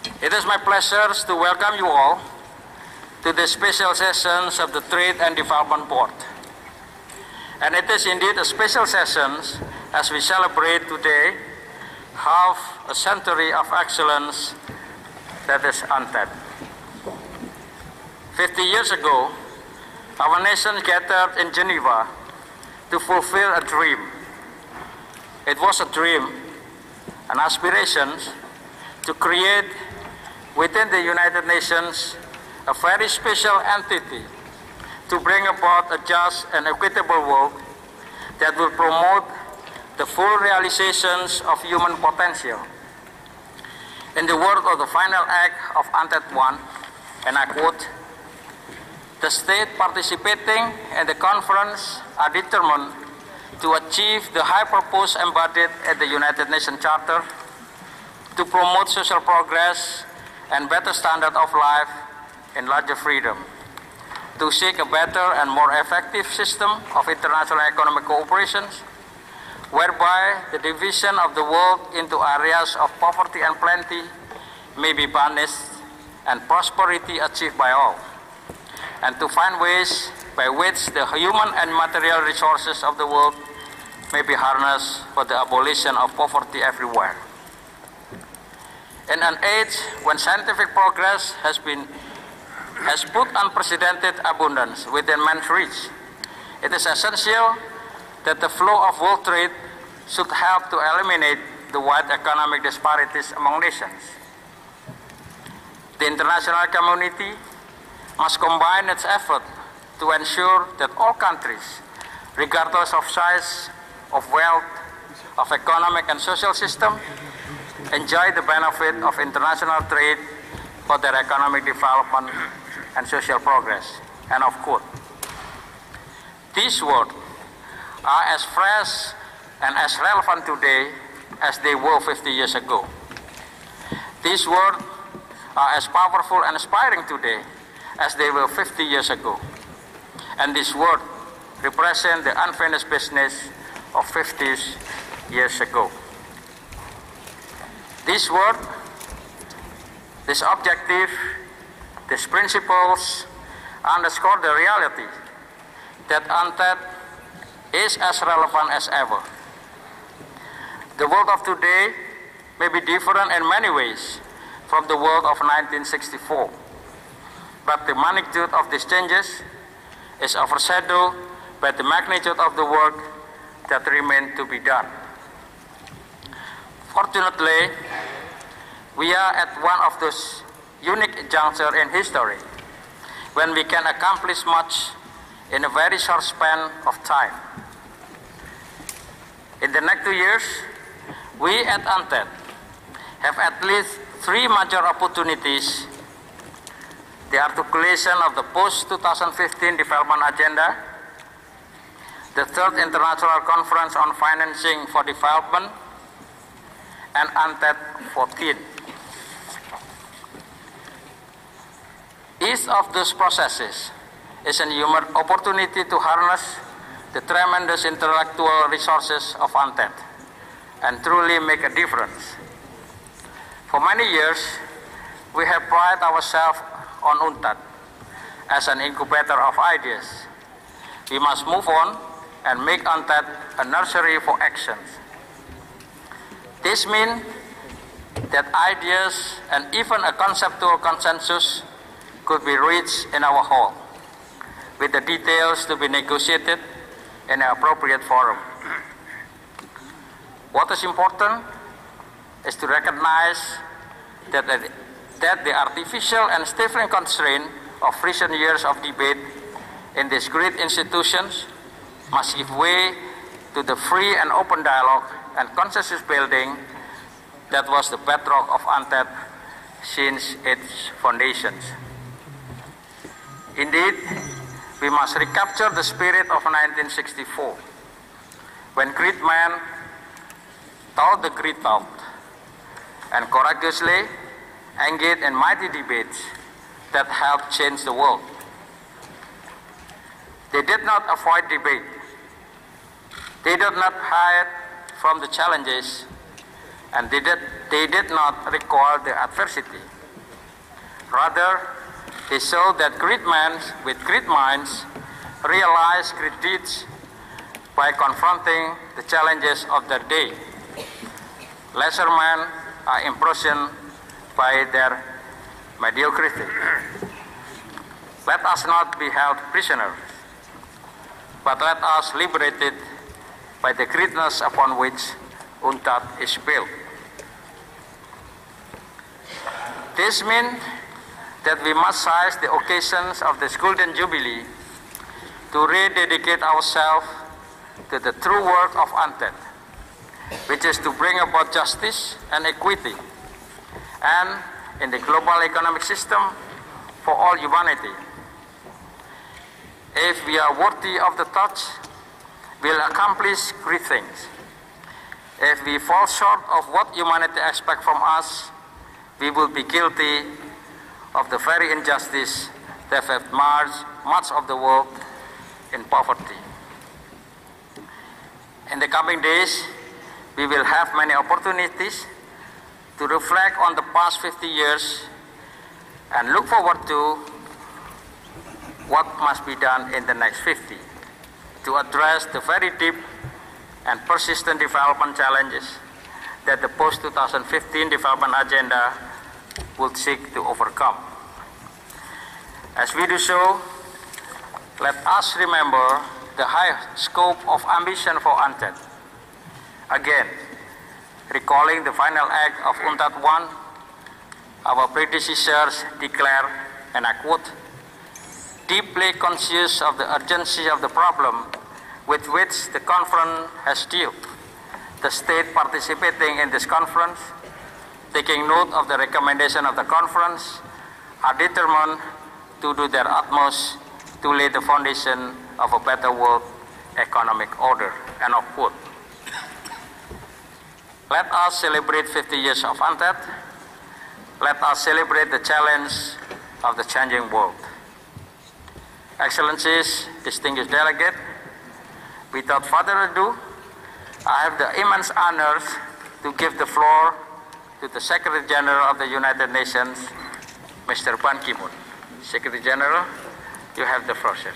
It is my pleasure to welcome you all to the special sessions of the Trade and Development Board. And it is indeed a special session as we celebrate today half a century of excellence that is UNCTAD. 50 years ago, our nation gathered in Jenewa to fulfill a dream. It was a dream, an aspiration to create within the United Nations a very special entity to bring about a just and equitable world that will promote the full realizations of human potential. In the words of the final act of UNCTAD 1, and I quote, "The states participating in the conference are determined to achieve the high purpose embodied in the United Nations Charter to promote social progress and better standard of life and larger freedom, to seek a better and more effective system of international economic cooperation, whereby the division of the world into areas of poverty and plenty may be banished and prosperity achieved by all, and to find ways by which the human and material resources of the world may be harnessed for the abolition of poverty everywhere." In an age when scientific progress has put unprecedented abundance within man's reach, it is essential that the flow of world trade should help to eliminate the wide economic disparities among nations. The international community must combine its effort to ensure that all countries, regardless of size, of wealth, of economic and social system, enjoy the benefit of international trade for their economic development and social progress. End of quote. These words are as fresh and as relevant today as they were 50 years ago. These words are as powerful and inspiring today as they were 50 years ago. And these words represent the unfinished business of 50 years ago. This word, this objective, these principles underscore the reality that UNCTAD is as relevant as ever. The world of today may be different in many ways from the world of 1964, but the magnitude of these changes is overshadowed by the magnitude of the work that remains to be done. Fortunately, we are at one of those unique junctures in history when we can accomplish much in a very short span of time. In the next 2 years, we at UNCTAD have at least 3 major opportunities: the articulation of the post-2015 development agenda, the 3rd International Conference on Financing for Development, and UNCTAD 14. Each of those processes is a human opportunity to harness the tremendous intellectual resources of UNCTAD and truly make a difference. For many years, we have prided ourselves on UNCTAD as an incubator of ideas. We must move on and make UNCTAD a nursery for actions. This means that ideas and even a conceptual consensus could be reached in our hall, with the details to be negotiated in an appropriate forum. What is important is to recognize that the artificial and stifling constraint of recent years of debate in these great institutions must give way to the free and open dialogue and consensus building that was the bedrock of UNCTAD since its foundations. Indeed, we must recapture the spirit of 1964, when great men told the great talk and courageously engaged in mighty debates that helped change the world. They did not avoid debate. They did not hide from the challenges. and they did not recall the adversity. Rather, they showed that great men with great minds realize great deeds by confronting the challenges of their day. Lesser men are imprisoned by their mediocrity. Let us not be held prisoners, but let us liberated by the greatness upon which UNCTAD is built. This means that we must seize the occasions of this Golden Jubilee to rededicate ourselves to the true work of UNCTAD, which is to bring about justice and equity and in the global economic system for all humanity. If we are worthy of the touch, we'll accomplish great things. If we fall short of what humanity expects from us, we will be guilty of the very injustice that have marred much of the world in poverty. In the coming days, we will have many opportunities to reflect on the past 50 years and look forward to what must be done in the next 50 to address the very deep and persistent development challenges that the post-2015 development agenda will seek to overcome. As we do so, let us remember the high scope of ambition for UNCTAD. Again, recalling the final act of UNCTAD 1, our predecessors declared, and I quote, "Deeply conscious of the urgency of the problem with which the conference has dealt, the state participating in this conference, taking note of the recommendation of the conference, are determined to do their utmost to lay the foundation of a better world economic order." End of quote. Let us celebrate 50 years of UNCTAD. Let us celebrate the challenge of the changing world. Excellencies, distinguished delegate, without further ado, I have the immense honor to give the floor to the Secretary General of the United Nations, Mr. Ban Ki-moon. Secretary General, you have the floor, sir.